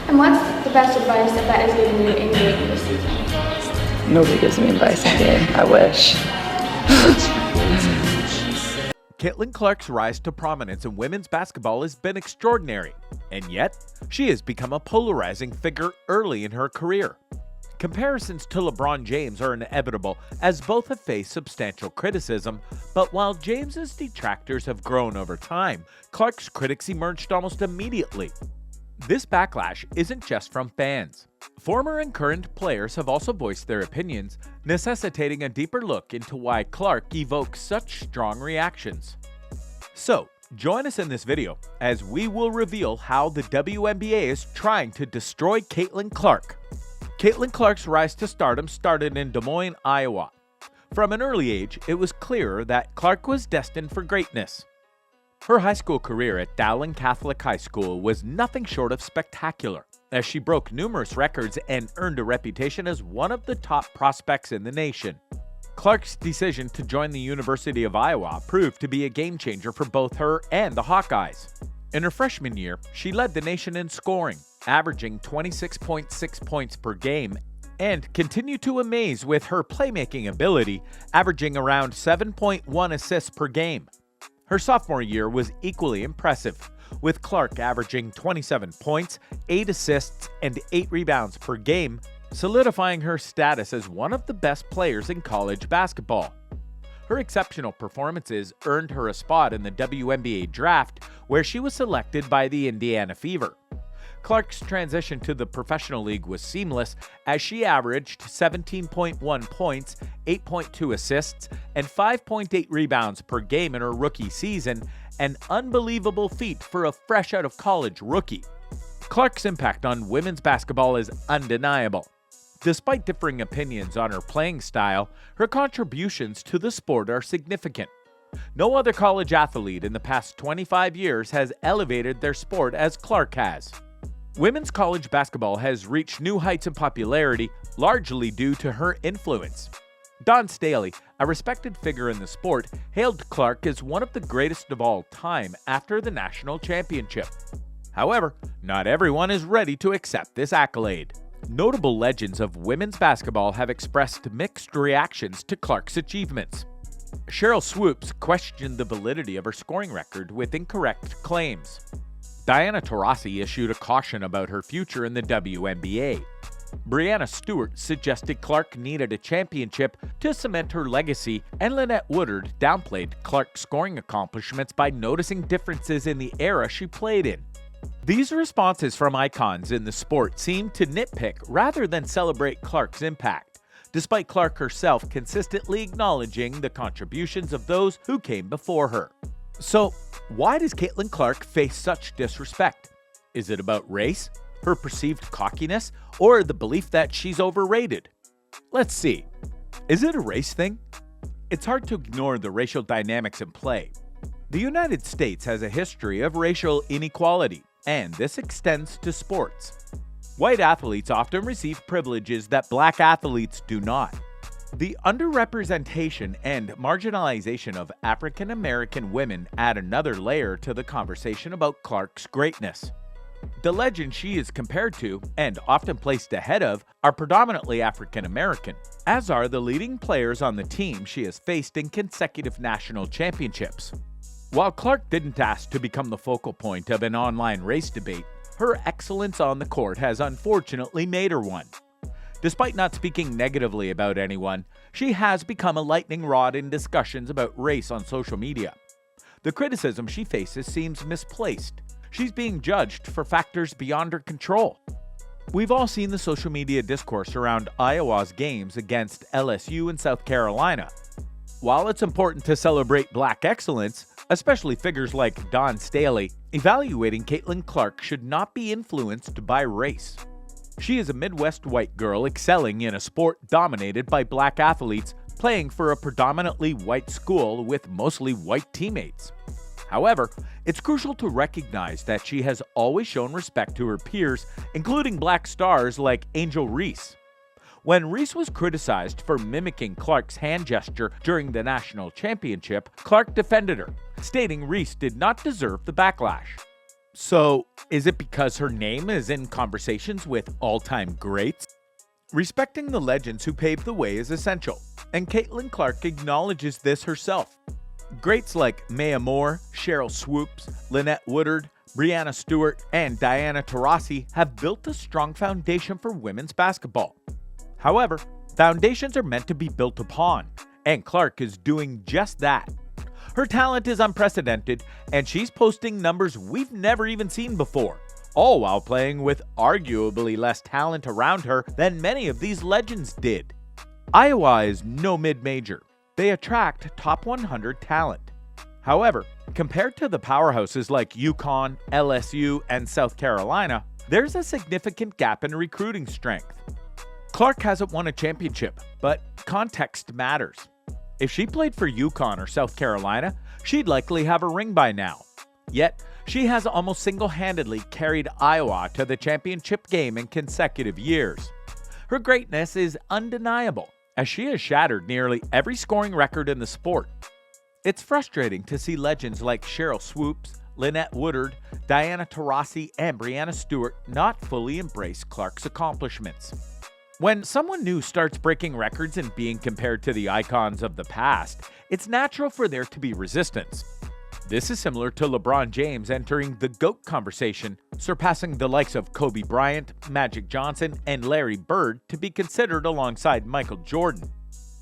And what's the best advice that has given you in game this season? Nobody gives me advice in game. I wish. Caitlin Clark's rise to prominence in women's basketball has been extraordinary, and yet she has become a polarizing figure early in her career. Comparisons to LeBron James are inevitable, as both have faced substantial criticism, but while James's detractors have grown over time, Clark's critics emerged almost immediately. This backlash isn't just from fans. Former and current players have also voiced their opinions, necessitating a deeper look into why Clark evokes such strong reactions. So, join us in this video as we will reveal how the WNBA is trying to destroy Caitlin Clark. Caitlin Clark's rise to stardom started in Des Moines, Iowa. From an early age, it was clear that Clark was destined for greatness. Her high school career at Dowling Catholic High School was nothing short of spectacular, as she broke numerous records and earned a reputation as one of the top prospects in the nation. Clark's decision to join the University of Iowa proved to be a game changer for both her and the Hawkeyes. In her freshman year, she led the nation in scoring, averaging 26.6 points per game, and continued to amaze with her playmaking ability, averaging around 7.1 assists per game. Her sophomore year was equally impressive, with Clark averaging 27 points, 8 assists, and 8 rebounds per game, solidifying her status as one of the best players in college basketball. Her exceptional performances earned her a spot in the WNBA draft, where she was selected by the Indiana Fever. Clark's transition to the professional league was seamless, as she averaged 17.1 points, 8.2 assists, and 5.8 rebounds per game in her rookie season, an unbelievable feat for a fresh-out-of-college rookie. Clark's impact on women's basketball is undeniable. Despite differing opinions on her playing style, her contributions to the sport are significant. No other college athlete in the past 25 years has elevated their sport as Clark has. Women's college basketball has reached new heights in popularity, largely due to her influence. Dawn Staley, a respected figure in the sport, hailed Clark as one of the greatest of all time after the national championship. However, not everyone is ready to accept this accolade. Notable legends of women's basketball have expressed mixed reactions to Clark's achievements. Sheryl Swoopes questioned the validity of her scoring record with incorrect claims. Diana Taurasi issued a caution about her future in the WNBA. Breanna Stewart suggested Clark needed a championship to cement her legacy, and Lynette Woodard downplayed Clark's scoring accomplishments by noticing differences in the era she played in. These responses from icons in the sport seem to nitpick rather than celebrate Clark's impact, despite Clark herself consistently acknowledging the contributions of those who came before her. So, why does Caitlin Clark face such disrespect? Is it about race, her perceived cockiness, or the belief that she's overrated? Let's see. Is it a race thing? It's hard to ignore the racial dynamics in play. The United States has a history of racial inequality, and this extends to sports. White athletes often receive privileges that black athletes do not. The underrepresentation and marginalization of African American women add another layer to the conversation about Clark's greatness. The legends she is compared to, and often placed ahead of, are predominantly African American, as are the leading players on the team she has faced in consecutive national championships. While Clark didn't ask to become the focal point of an online race debate, her excellence on the court has unfortunately made her one. Despite not speaking negatively about anyone, she has become a lightning rod in discussions about race on social media. The criticism she faces seems misplaced. She's being judged for factors beyond her control. We've all seen the social media discourse around Iowa's games against LSU and South Carolina. While it's important to celebrate black excellence, especially figures like Dawn Staley, evaluating Caitlin Clark should not be influenced by race. She is a Midwest white girl excelling in a sport dominated by black athletes, playing for a predominantly white school with mostly white teammates. However, it's crucial to recognize that she has always shown respect to her peers, including black stars like Angel Reese. When Reese was criticized for mimicking Clark's hand gesture during the national championship, Clark defended her, stating Reese did not deserve the backlash. So, is it because her name is in conversations with all-time greats? Respecting the legends who paved the way is essential, and Caitlin Clark acknowledges this herself. Greats like Maya Moore, Cheryl Swoops, Lynette Woodard, Breanna Stewart, and Diana Taurasi have built a strong foundation for women's basketball. However, foundations are meant to be built upon, and Clark is doing just that. Her talent is unprecedented, and she's posting numbers we've never even seen before, all while playing with arguably less talent around her than many of these legends did. Iowa is no mid-major. They attract top 100 talent. However, compared to the powerhouses like UConn, LSU, and South Carolina, there's a significant gap in recruiting strength. Clark hasn't won a championship, but context matters. If she played for UConn or South Carolina, she'd likely have a ring by now. Yet, she has almost single-handedly carried Iowa to the championship game in consecutive years. Her greatness is undeniable, as she has shattered nearly every scoring record in the sport. It's frustrating to see legends like Cheryl Swoops, Lynette Woodard, Diana Taurasi, and Breanna Stewart not fully embrace Clark's accomplishments. When someone new starts breaking records and being compared to the icons of the past, it's natural for there to be resistance. This is similar to LeBron James entering the GOAT conversation, surpassing the likes of Kobe Bryant, Magic Johnson, and Larry Bird to be considered alongside Michael Jordan.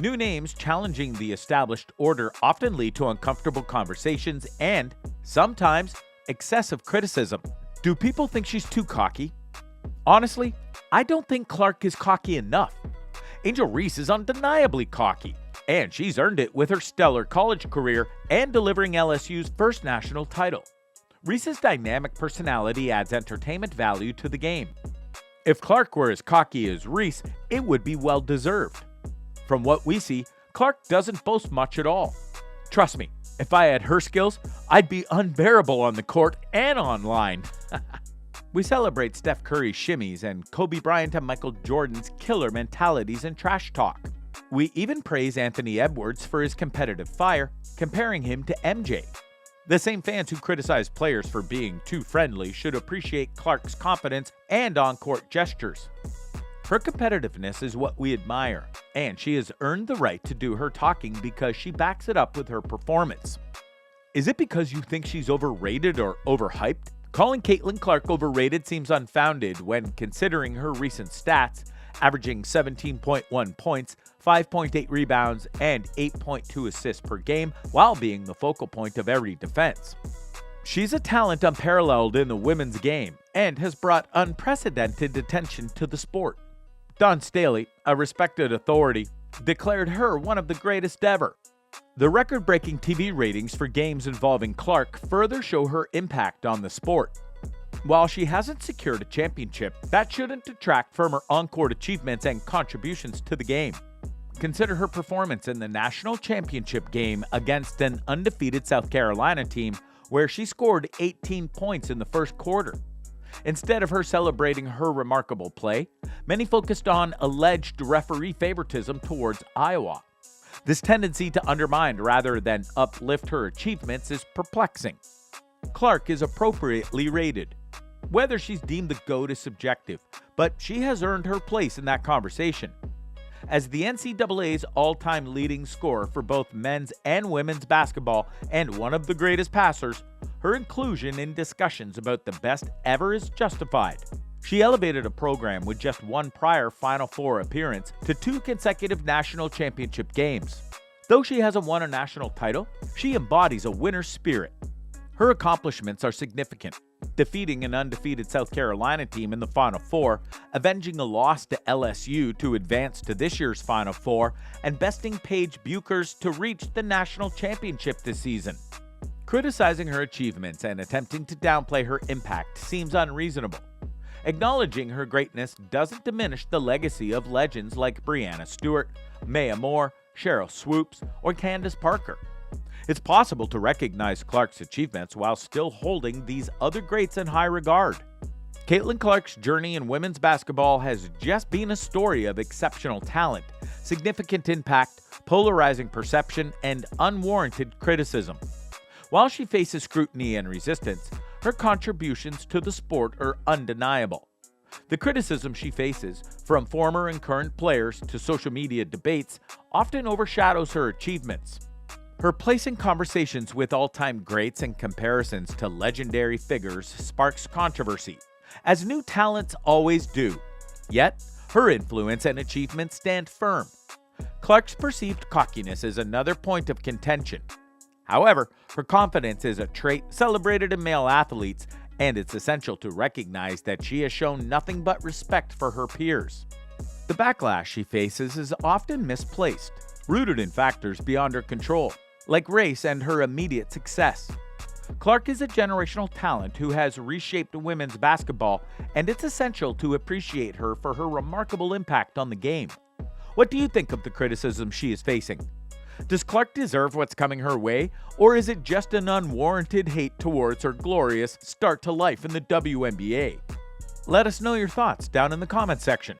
New names challenging the established order often lead to uncomfortable conversations and, sometimes, excessive criticism. Do people think she's too cocky? Honestly, I don't think Clark is cocky enough. Angel Reese is undeniably cocky, and she's earned it with her stellar college career and delivering LSU's first national title. Reese's dynamic personality adds entertainment value to the game. If Clark were as cocky as Reese, it would be well-deserved. From what we see, Clark doesn't boast much at all. Trust me, if I had her skills, I'd be unbearable on the court and online. We celebrate Steph Curry's shimmies and Kobe Bryant and Michael Jordan's killer mentalities and trash talk. We even praise Anthony Edwards for his competitive fire, comparing him to MJ. The same fans who criticize players for being too friendly should appreciate Clark's confidence and on-court gestures. Her competitiveness is what we admire, and she has earned the right to do her talking because she backs it up with her performance. Is it because you think she's overrated or overhyped? Calling Caitlin Clark overrated seems unfounded when considering her recent stats, averaging 17.1 points, 5.8 rebounds, and 8.2 assists per game while being the focal point of every defense. She's a talent unparalleled in the women's game and has brought unprecedented attention to the sport. Don Staley, a respected authority, declared her one of the greatest ever. The record-breaking TV ratings for games involving Clark further show her impact on the sport. While she hasn't secured a championship, that shouldn't detract from her on-court achievements and contributions to the game. Consider her performance in the national championship game against an undefeated South Carolina team where she scored 18 points in the first quarter. Instead of her celebrating her remarkable play, many focused on alleged referee favoritism towards Iowa. This tendency to undermine rather than uplift her achievements is perplexing. Clark is appropriately rated. Whether she's deemed the GOAT is subjective, but she has earned her place in that conversation. As the NCAA's all-time leading scorer for both men's and women's basketball and one of the greatest passers, her inclusion in discussions about the best ever is justified. She elevated a program with just one prior Final Four appearance to 2 consecutive national championship games. Though she hasn't won a national title, she embodies a winner's spirit. Her accomplishments are significant, defeating an undefeated South Carolina team in the Final Four, avenging a loss to LSU to advance to this year's Final Four, and besting Paige Buchers to reach the national championship this season. Criticizing her achievements and attempting to downplay her impact seems unreasonable. Acknowledging her greatness doesn't diminish the legacy of legends like Breanna Stewart, Maya Moore, Cheryl Swoops, or Candace Parker. It's possible to recognize Clark's achievements while still holding these other greats in high regard. Caitlin Clark's journey in women's basketball has just been a story of exceptional talent, significant impact, polarizing perception, and unwarranted criticism. While she faces scrutiny and resistance, her contributions to the sport are undeniable. The criticism she faces, from former and current players to social media debates, often overshadows her achievements. Her place in conversations with all-time greats and comparisons to legendary figures sparks controversy, as new talents always do. Yet, her influence and achievements stand firm. Clark's perceived cockiness is another point of contention. However, her confidence is a trait celebrated in male athletes, and it's essential to recognize that she has shown nothing but respect for her peers. The backlash she faces is often misplaced, rooted in factors beyond her control, like race and her immediate success. Clark is a generational talent who has reshaped women's basketball, and it's essential to appreciate her for her remarkable impact on the game. What do you think of the criticism she is facing? Does Clark deserve what's coming her way, or is it just an unwarranted hate towards her glorious start to life in the WNBA? Let us know your thoughts down in the comment section.